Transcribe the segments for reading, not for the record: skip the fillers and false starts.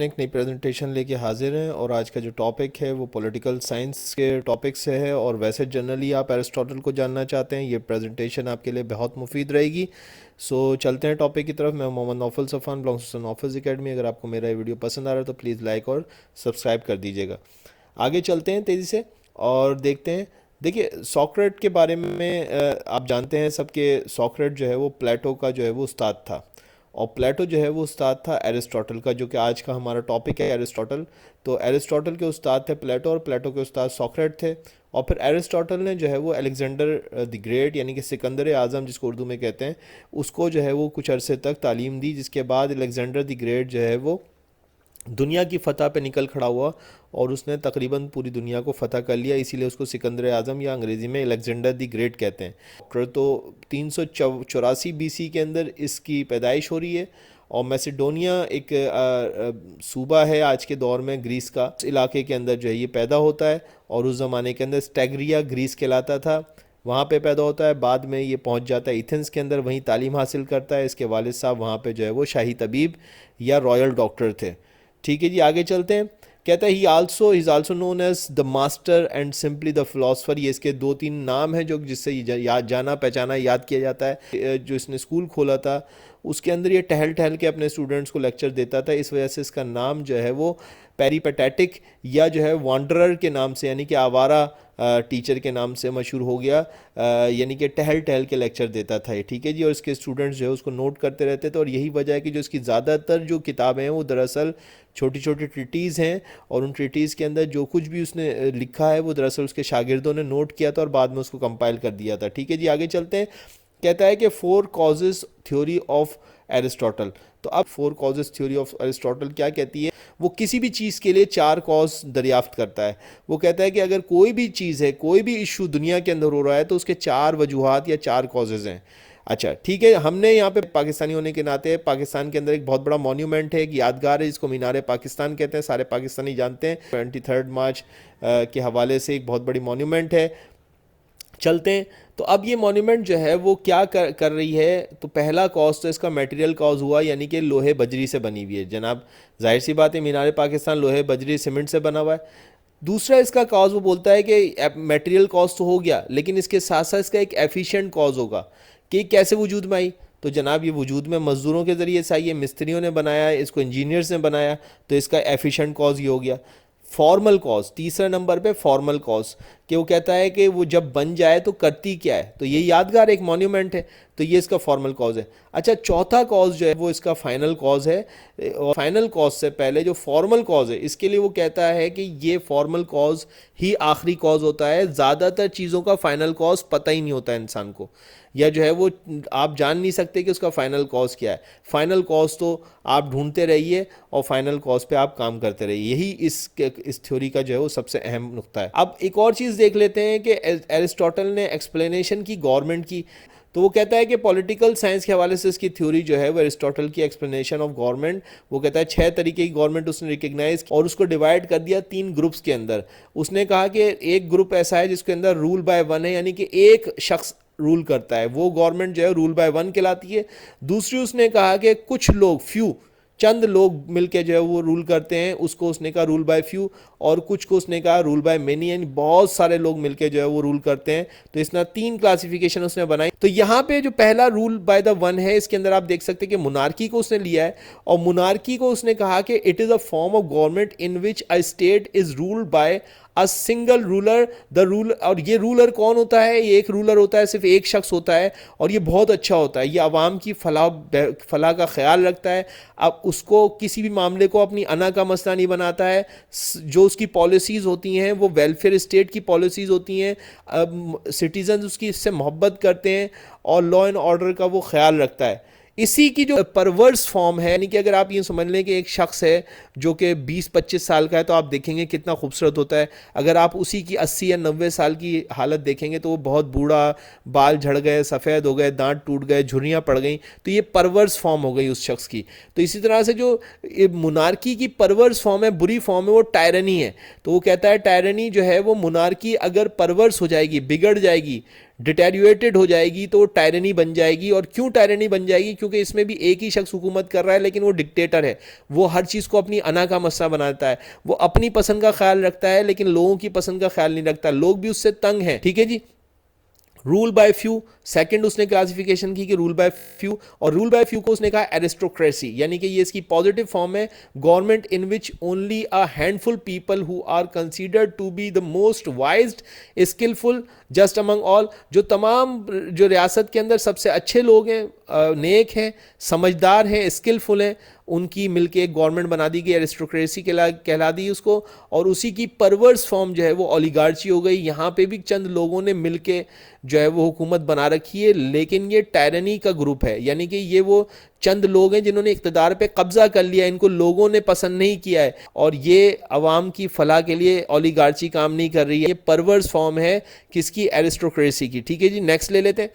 ایک نئی پریزنٹیشن لے کے حاضر ہیں، اور آج کا جو ٹاپک ہے وہ پولیٹیکل سائنس کے ٹاپک سے ہے، اور ویسے جنرلی آپ ایرسٹوٹل کو جاننا چاہتے ہیں، یہ پریزنٹیشن آپ کے لیے بہت مفید رہے گی۔ سو چلتے ہیں ٹاپک کی طرف۔ میں محمد نوفل صفان، بلانگس ٹو نوفلز اکیڈمی۔ اگر آپ کو میرا یہ ویڈیو پسند آ رہا ہے تو پلیز لائک اور سبسکرائب کر دیجیے گا۔ آگے چلتے ہیں تیزی سے اور دیکھتے ہیں۔ دیکھیے سوکریٹ کے بارے میں آپ جانتے ہیں سب کہ سوکریٹ جو ہے وہ پلیٹو کا جو ہے وہ استاد تھا، اور پلیٹو جو ہے وہ استاد تھا ایرسٹوٹل کا، جو کہ آج کا ہمارا ٹاپک ہے ایرسٹوٹل۔ تو ایرسٹوٹل کے استاد تھے پلیٹو، اور پلیٹو کے استاد سوکریٹ تھے۔ اور پھر ایرسٹوٹل نے جو ہے وہ الیگزینڈر دی گریٹ یعنی کہ سکندر اعظم جس کو اردو میں کہتے ہیں، اس کو جو ہے وہ کچھ عرصے تک تعلیم دی، جس کے بعد الیگزینڈر دی گریٹ جو ہے وہ دنیا کی فتح پہ نکل کھڑا ہوا، اور اس نے تقریباً پوری دنیا کو فتح کر لیا، اسی لیے اس کو سکندر اعظم یا انگریزی میں الیگزینڈر دی گریٹ کہتے ہیں۔ تو 384 بی سی کے اندر اس کی پیدائش ہو رہی ہے، اور میسیڈونیا ایک صوبہ ہے آج کے دور میں گریس کا، اس علاقے کے اندر جو ہے یہ پیدا ہوتا ہے، اور اس زمانے کے اندر اسٹیگریا گریس کہلاتا تھا، وہاں پہ پیدا ہوتا ہے۔ بعد میں یہ پہنچ جاتا ہے ایتھنز کے اندر، وہیں تعلیم حاصل کرتا ہے۔ اس کے والد صاحب وہاں پہ جو ہے وہ شاہی طبیب یا رائل ڈاکٹر تھے۔ ٹھیک ہے جی، آگے چلتے ہیں۔ کہتا ہے he also known as the master and simply the philosopher. یہ اس کے 2-3 نام ہیں جو جس سے یاد جانا پہچانا یاد کیا جاتا ہے۔ جو اس نے اسکول کھولا تھا اس کے اندر یہ ٹہل ٹہل کے اپنے اسٹوڈنٹس کو لیکچر دیتا تھا، اس وجہ سے اس کا نام جو ہے وہ پیری پیٹیٹک یا جو ہے وانڈرر کے نام سے یعنی کہ آوارہ ٹیچر کے نام سے مشہور ہو گیا، یعنی کہ ٹہل ٹہل کے لیکچر دیتا تھا یہ۔ ٹھیک ہے جی، اور اس کے اسٹوڈنٹس جو ہے اس کو نوٹ کرتے رہتے تھے، اور یہی وجہ ہے کہ جو اس کی زیادہ تر جو کتابیں ہیں وہ دراصل چھوٹی چھوٹی ٹریٹیز ہیں، اور ان ٹریٹیز کے اندر جو کچھ بھی اس نے لکھا ہے وہ دراصل اس کے شاگردوں نے نوٹ کیا تھا اور بعد میں اس کو کمپائل کر دیا تھا۔ ٹھیک ہے جی، آگے چلتے ہیں۔ کہتا ہے کہ 4 causes تھیوری آف ایرسٹوٹل۔ تو اب 4 causes تھیوری آف ایرسٹوٹل کیا کہتی ہے؟ وہ کسی بھی چیز کے لیے 4 cause دریافت کرتا ہے۔ وہ کہتا ہے کہ اگر کوئی بھی چیز ہے، کوئی بھی ایشو دنیا کے اندر ہو رہا ہے تو اس کے 4 وجوہات یا 4 causes ہیں۔ اچھا ٹھیک ہے، ہم نے یہاں پہ پاکستانی ہونے کے ناطے پاکستان کے اندر ایک بہت بڑا مونیومنٹ ہے، ایک یادگار ہے جس کو مینار پاکستان کہتے ہیں، سارے پاکستانی جانتے ہیں۔ 23 مارچ کے حوالے سے ایک بہت بڑی مونیومنٹ ہے۔ چلتے ہیں، تو اب یہ مونیومنٹ جو ہے وہ کیا کر رہی ہے؟ تو پہلا کاز تو اس کا میٹیریل کاز ہوا، یعنی کہ لوہے بجری سے بنی ہوئی ہے جناب، ظاہر سی بات ہے مینار پاکستان لوہے بجری سیمنٹ سے بنا ہوا ہے۔ دوسرا اس کا کاز وہ بولتا ہے کہ میٹیریل کاز تو ہو گیا، لیکن اس کے ساتھ ساتھ اس کا ایک ایفیشینٹ کاز ہوگا کہ کیسے وجود میں آئی؟ تو جناب یہ وجود میں مزدوروں کے ذریعے سے آئی ہے، مستریوں نے بنایا ہے اس کو، انجینئرز نے بنایا، تو اس کا ایفیشینٹ کاز یہ ہو گیا۔ فارمل کاز، تیسرا نمبر پہ فارمل کاز، کہ وہ کہتا ہے کہ وہ جب بن جائے تو کرتی کیا ہے، تو یہ یادگار ایک مونیومنٹ ہے، تو یہ اس کا فارمل کاز ہے۔ اچھا چوتھا کاز جو ہے وہ اس کا فائنل کاز ہے، اور فائنل کاز سے پہلے جو فارمل کاز ہے اس کے لیے وہ کہتا ہے کہ یہ فارمل کاز ہی آخری کاز ہوتا ہے، زیادہ تر چیزوں کا فائنل کاز پتہ ہی نہیں ہوتا ہے انسان کو، یا جو ہے وہ آپ جان نہیں سکتے کہ اس کا فائنل کاز کیا ہے۔ فائنل کاز تو آپ ڈھونڈتے رہیے اور فائنل کاز پہ آپ کام کرتے رہیے، یہی اس تھیوری کا جو ہے وہ سب سے اہم نقطہ ہے۔ اب ایک اور چیز دیکھ لیتے ہیں کہ ایرسٹوٹل نے ایکسپلینیشن کی گورنمنٹ کی، تو وہ کہتا ہے کہ پولیٹیکل سائنس کے حوالے سے اس کی تھیوری جو ہے وہ ایرسٹوٹل کی ایکسپلینیشن آف گورنمنٹ، وہ کہتا ہے 6 طریقے کی گورنمنٹ اس نے ریکگنائز، اور اس کو ڈیوائڈ کر دیا 3 گروپس کے اندر۔ اس نے کہا کہ ایک گروپ ایسا ہے جس کے اندر رول بائی ون ہے، یعنی کہ ایک شخص رول کرتا ہے، وہ گورنمنٹ جو ہے رول بائی ون کہلاتی ہے۔ دوسری اس نے کہا کہ کچھ لوگ، چند لوگ مل کے جو ہے وہ رول کرتے ہیں، اس کو اس نے کہا رول بائی فیو، اور کچھ کو اس نے کہا رول بائی مینی، یعنی بہت سارے لوگ مل کے جو ہے وہ رول کرتے ہیں۔ تو اس نے 3 کلاسیفیکیشن اس نے بنائی۔ تو یہاں پہ جو پہلا رول بائی دا ون ہے، اس کے اندر آپ دیکھ سکتے ہیں کہ منارکی کو اس نے لیا ہے، اور منارکی کو اس نے کہا کہ it is a form of government in which a state is ruled by a single ruler, the ruler، اور یہ رولر کون ہوتا ہے؟ یہ ایک رولر ہوتا ہے، صرف ایک شخص ہوتا ہے، اور یہ بہت اچھا ہوتا ہے، یہ عوام کی فلاح کا خیال رکھتا ہے۔ اب اس کو کسی بھی معاملے کو اپنی انا کا مسئلہ نہیں بناتا ہے، جو اس کی پالیسیز ہوتی ہیں وہ ویلفیئر اسٹیٹ کی پالیسیز ہوتی ہیں، سٹیزنز اس کی اس سے محبت کرتے ہیں، اور لا اینڈ آرڈر کا وہ خیال رکھتا ہے۔ اسی کی جو پرورس فارم ہے، یعنی کہ اگر آپ یہ سمجھ لیں کہ ایک شخص ہے جو کہ 20-25 سال کا ہے، تو آپ دیکھیں گے کتنا خوبصورت ہوتا ہے۔ اگر آپ اسی کی 80 یا 90 سال کی حالت دیکھیں گے تو وہ بہت بوڑھا، بال جھڑ گئے، سفید ہو گئے، دانت ٹوٹ گئے، جھریاں پڑ گئیں، تو یہ پرورس فارم ہو گئی اس شخص کی۔ تو اسی طرح سے جو منارکی کی پرورس فارم ہے، بری فارم ہے، وہ ٹائرنی ہے۔ تو وہ کہتا ہے ٹائرنی جو ہے وہ منارکی اگر پرورس ہو جائے گی، بگڑ جائے گی، ڈیٹیریویٹڈ ہو جائے گی تو وہ ٹائرنی بن جائے گی. اور کیوں ٹائرنی بن جائے گی؟ کیونکہ اس میں بھی ایک ہی شخص حکومت کر رہا ہے لیکن وہ ڈکٹیٹر ہے. وہ ہر چیز کو اپنی انا کا مسئلہ بناتا ہے. وہ اپنی پسند کا خیال رکھتا ہے لیکن لوگوں کی پسند کا خیال نہیں رکھتا. لوگ بھی اس سے تنگ ہیں. ٹھیک ہے جی. رول بائی فیو سیکنڈ اس نے کلاسیفیکیشن کی کہ رول بائی فیو. اور رول بائی فیو کو اس نے کہا ایرسٹوکریسی, یعنی کہ یہ اس کی پازیٹیو فارم ہے. گورنمنٹ ان وچ only a handful people who are considered to be the most wise skilful just among all. جو تمام جو ریاست کے اندر سب سے اچھے لوگ ہیں, نیک ہیں, سمجھدار ہیں, اسکلفل ہیں, ان کی مل کے ایک گورنمنٹ بنا دی گئی. ایرسٹوکریسی کہلا دی اس کو. اور اسی کی پرورس فارم جو ہے وہ اولیگارچی ہو گئی. یہاں پہ بھی چند لوگوں نے مل کے جو ہے وہ حکومت بنا رکھی ہے, لیکن یہ ٹائرنی کا گروپ ہے. یعنی کہ یہ وہ چند لوگ ہیں جنہوں نے اقتدار پہ قبضہ کر لیا, ان کو لوگوں نے پسند نہیں کیا ہے, اور یہ عوام کی فلاح کے لیے اولیگارچی کام نہیں کر رہی ہے. یہ پرورس فارم ہے کس کی؟ ایرسٹوکریسی کی. ٹھیک ہے جی, نیکسٹ لے لیتے ہیں.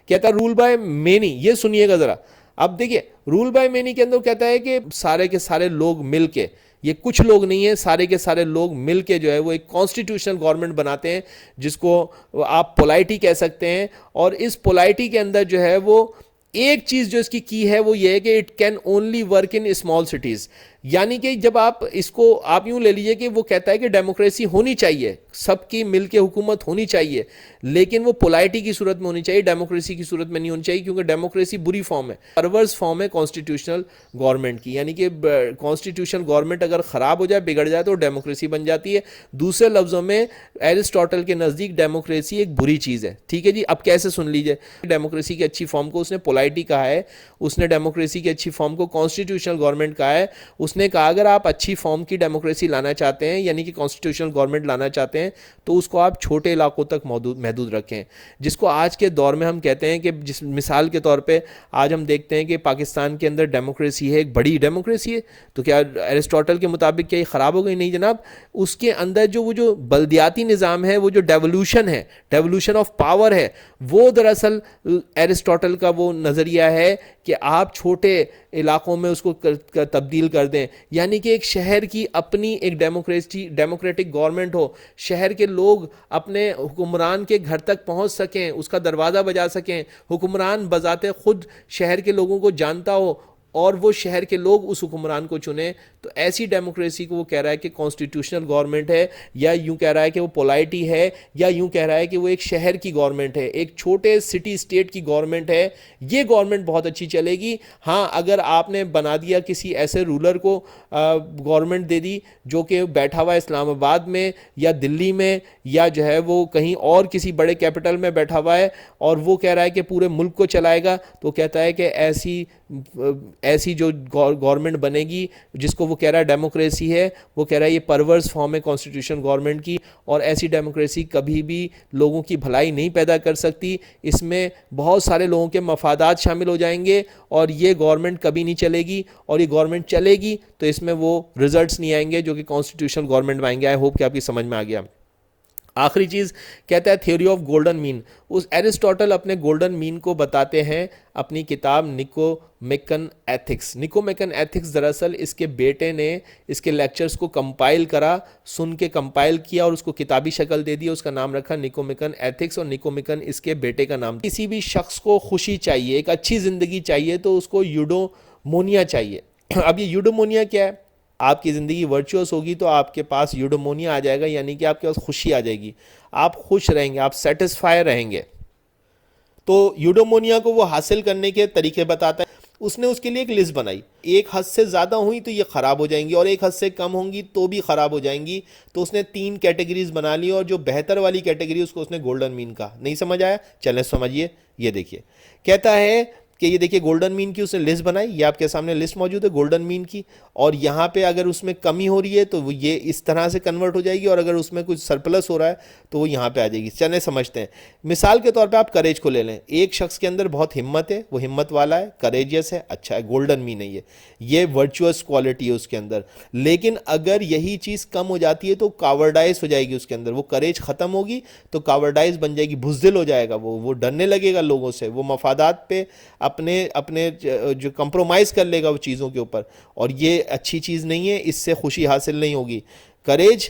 کہتا ہے رول بائی مینی. یہ سنیے گا ذرا. اب دیکھیے رول بائی مینی کے اندر کہتا ہے کہ سارے کے سارے لوگ مل کے, یہ کچھ لوگ نہیں ہیں, سارے کے سارے لوگ مل کے جو ہے وہ ایک کانسٹیٹیوشنل گورنمنٹ بناتے ہیں, جس کو آپ پولائٹی کہہ سکتے ہیں. اور اس پولائٹی کے اندر جو ہے وہ ایک چیز جو اس کی ہے وہ یہ ہے کہ it can only work in small cities. یعنی کہ جب آپ اس کو آپ یوں لے لیجئے کہ وہ کہتا ہے کہ ڈیموکریسی ہونی چاہیے, سب کی مل کے حکومت ہونی چاہیے, لیکن وہ پولائٹی کی صورت میں ہونی چاہیے, ڈیموکریسی کی صورت میں نہیں ہونی چاہیے, کیونکہ ڈیموکریسی بری فارم ہے, پرورس فارم ہے کانسٹیٹیوشنل گورنمنٹ کی. یعنی کہ کانسٹیٹیوشنل گورنمنٹ اگر خراب ہو جائے, بگڑ جائے تو ڈیموکریسی بن جاتی ہے. دوسرے لفظوں میں ایرسٹوٹل کے نزدیک ڈیموکریسی ایک بری چیز ہے. ٹھیک ہے جی. اب کیسے سن لیجئے, ڈیموکریسی کی اچھی فارم کو اس نے پولائٹی کہا ہے, اس نے ڈیموکریسی کی اچھی فارم کو کانسٹیٹیوشنل گورنمنٹ کہا ہے. اس نے کہا اگر آپ اچھی فارم کی ڈیموکریسی لانا چاہتے ہیں, یعنی کہ کانسٹیٹیوشنل گورنمنٹ لانا چاہتے ہیں, تو اس کو آپ چھوٹے علاقوں تک محدود رکھیں, جس کو آج کے دور میں ہم کہتے ہیں کہ جس مثال کے طور پہ آج ہم دیکھتے ہیں کہ پاکستان کے اندر ڈیموکریسی ہے, ایک بڑی ڈیموکریسی ہے, تو کیا ایرسٹوٹل کے مطابق کیا یہ خراب ہو گئی؟ نہیں جناب. اس کے اندر جو وہ جو بلدیاتی نظام ہے, وہ جو ڈیولوشن ہے, ڈیولوشن آف پاور ہے, وہ دراصل ایرسٹوٹل کا وہ نظریہ ہے کہ آپ چھوٹے علاقوں میں اس کو تبدیل کر دیں. یعنی کہ ایک شہر کی اپنی ایک ڈیموکریٹک گورنمنٹ ہو, شہر کے لوگ اپنے حکمران کے گھر تک پہنچ سکیں, اس کا دروازہ بجا سکیں, حکمران بذات خود شہر کے لوگوں کو جانتا ہو, اور وہ شہر کے لوگ اس حکمران کو چنیں. تو ایسی ڈیموکریسی کو وہ کہہ رہا ہے کہ کانسٹیٹیوشنل گورنمنٹ ہے, یا یوں کہہ رہا ہے کہ وہ پولائٹی ہے, یا یوں کہہ رہا ہے کہ وہ ایک شہر کی گورنمنٹ ہے, ایک چھوٹے سٹی اسٹیٹ کی گورنمنٹ ہے. یہ گورنمنٹ بہت اچھی چلے گی. ہاں, اگر آپ نے بنا دیا کسی ایسے رولر کو گورنمنٹ دے دی جو کہ بیٹھا ہوا ہے اسلام آباد میں یا دلی میں, یا جو ہے وہ کہیں اور کسی بڑے کیپٹل میں بیٹھا ہوا ہے, اور وہ کہہ رہا ہے کہ پورے ملک کو چلائے گا, تو کہتا ہے کہ ایسی جو گورنمنٹ بنے گی جس کو وہ کہہ رہا ہے ڈیموکریسی ہے, وہ کہہ رہا ہے یہ پرورس فارم ہے کانسٹیٹیوشن گورنمنٹ کی, اور ایسی ڈیموکریسی کبھی بھی لوگوں کی بھلائی نہیں پیدا کر سکتی. اس میں بہت سارے لوگوں کے مفادات شامل ہو جائیں گے, اور یہ گورنمنٹ کبھی نہیں چلے گی. اور یہ گورنمنٹ چلے گی تو اس میں وہ رزلٹس نہیں آئیں گے جو کہ کانسٹیٹیوشنل گورنمنٹ میں آئیں گے. آئی ہوپ کہ آپ کی سمجھ میں آ گیا. آخری چیز کہتا ہے تھیوری آف گولڈن مین. اس ایرسٹوٹل اپنے گولڈن مین کو بتاتے ہیں اپنی کتاب نکومیکن ایتھکس. نکومیکن ایتھکس دراصل اس کے بیٹے نے اس کے لیکچرز کو کمپائل کرا, سن کے کمپائل کیا اور اس کو کتابی شکل دے دی. اس کا نام رکھا نکومیکن ایتھکس, اور نکومیکن اس کے بیٹے کا نام. کسی بھی شخص کو خوشی چاہیے, ایک اچھی زندگی چاہیے, تو اس کو یوڈومونیا چاہیے. اب یہ یوڈومونیا کیا ہے؟ آپ کی زندگی ورچوس ہوگی تو آپ کے پاس یوڈومونیا آ جائے گا, یعنی کہ آپ کے پاس خوشی آ جائے گی, آپ خوش رہیں گے, آپ سیٹسفائی رہیں گے. تو یوڈومونیا کو وہ حاصل کرنے کے طریقے بتاتا ہے. اس نے اس کے لیے ایک لسٹ بنائی, ایک حد سے زیادہ ہوئی تو یہ خراب ہو جائیں گی, اور ایک حد سے کم ہوں گی تو بھی خراب ہو جائیں گی. تو اس نے 3 کیٹیگریز بنا لی, اور جو بہتر والی کیٹیگری اس کو اس نے گولڈن مین کہا. نہیں سمجھ آیا؟ چلیں سمجھیے. یہ دیکھیے کہتا ہے کہ یہ دیکھیے گولڈن مین کی اس نے لسٹ بنائی, یہ آپ کے سامنے لسٹ موجود ہے گولڈن مین کی, اور یہاں پہ اگر اس میں کمی ہو رہی ہے تو وہ یہ اس طرح سے کنورٹ ہو جائے گی, اور اگر اس میں کچھ سرپلس ہو رہا ہے تو وہ یہاں پہ آ جائے گی. چلیں سمجھتے ہیں. مثال کے طور پہ آپ کریج کو لے لیں. ایک شخص کے اندر بہت ہمت ہے, وہ ہمت والا ہے, کریجیس ہے, اچھا ہے, گولڈن مین ہے, یہ ورچوئس کوالٹی ہے اس کے اندر. لیکن اگر یہی چیز کم ہو جاتی ہے تو کاورڈائز ہو جائے گی اس کے اندر, وہ کریج ختم ہوگی تو کاورڈائز بن جائے گی, بزدل ہو جائے گا, وہ ڈرنے لگے گا لوگوں سے, وہ مفادات پہ اپنے جو کمپرومائز کر لے گا وہ چیزوں کے اوپر, اور یہ اچھی چیز نہیں ہے, اس سے خوشی حاصل نہیں ہوگی. کریج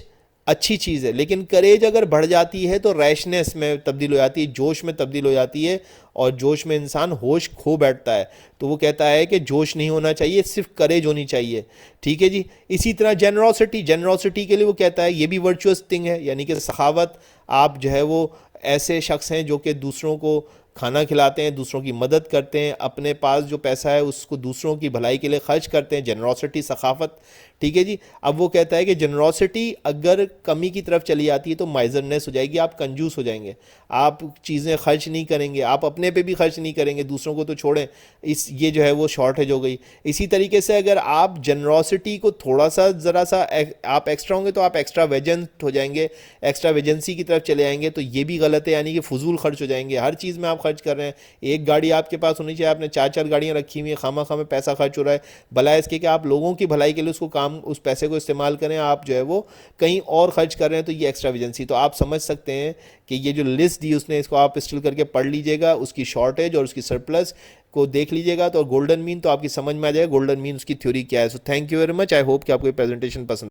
اچھی چیز ہے، لیکن کریج اگر بڑھ جاتی ہے تو ریشنس میں تبدیل ہو جاتی ہے، جوش میں تبدیل ہو جاتی ہے، اور جوش میں انسان ہوش کھو بیٹھتا ہے. تو وہ کہتا ہے کہ جوش نہیں ہونا چاہیے، صرف کریج ہونی چاہیے. ٹھیک ہے جی. اسی طرح جنرosity کے لیے وہ کہتا ہے یہ بھی ورچوئس تھنگ ہے، یعنی کہ سخاوت. آپ جو ہے وہ ایسے شخص ہیں جو کہ دوسروں کو کھانا کھلاتے ہیں، دوسروں کی مدد کرتے ہیں، اپنے پاس جو پیسہ ہے اس کو دوسروں کی بھلائی کے لیے خرچ کرتے ہیں. جنرosity، سخاوت. ٹھیک ہے جی. اب وہ کہتا ہے کہ جنرosity اگر کمی کی طرف چلی جاتی ہے تو مائزرنیس ہو جائے گی، آپ کنجوس ہو جائیں گے، آپ چیزیں خرچ نہیں کریں گے، آپ اپنے پہ بھی خرچ نہیں کریں گے، دوسروں کو تو چھوڑیں. یہ جو ہے وہ شارٹیج ہو گئی. اسی طریقے سے اگر آپ جنرosity کو تھوڑا سا ذرا سا آپ ایکسٹرا ہوں گے تو آپ ایکسٹرا ویجنٹ ہو جائیں گے، ایکسٹرا ویجنسی کی طرف چلے آئیں گے. تو یہ بھی غلط ہے، یعنی کہ فضول خرچ ہو جائیں گے. ہر چیز میں آپ خرچ کر رہے ہیں. ایک گاڑی آپ کے پاس ہونی چاہیے، آپ نے چار چار گاڑیاں رکھی ہوئی ہیں، خواہ مخواہ میں پیسہ خرچ ہو رہا ہے. بلائے اس کے کہ آپ لوگوں کی بھلائی کے لیے اس کو اس پیسے کو استعمال کریں، آپ جو ہے وہ کہیں اور خرچ کر رہے ہیں. تو یہ ایکسٹرا ویجنسی. تو آپ سمجھ سکتے ہیں کہ یہ جو لسٹ دی اس نے، اس کو آپ اسٹل کر کے پڑھ لیجئے گا، اس کی شارٹیج اور اس کی سرپلس کو دیکھ لیجئے گا. تو گولڈن مین تو آپ کی سمجھ میں آ جائے گا گولڈن مین اس کی تھیوری کیا ہے. So thank you very much. I hope کہ آپ کو یہ پریزنٹیشن پسند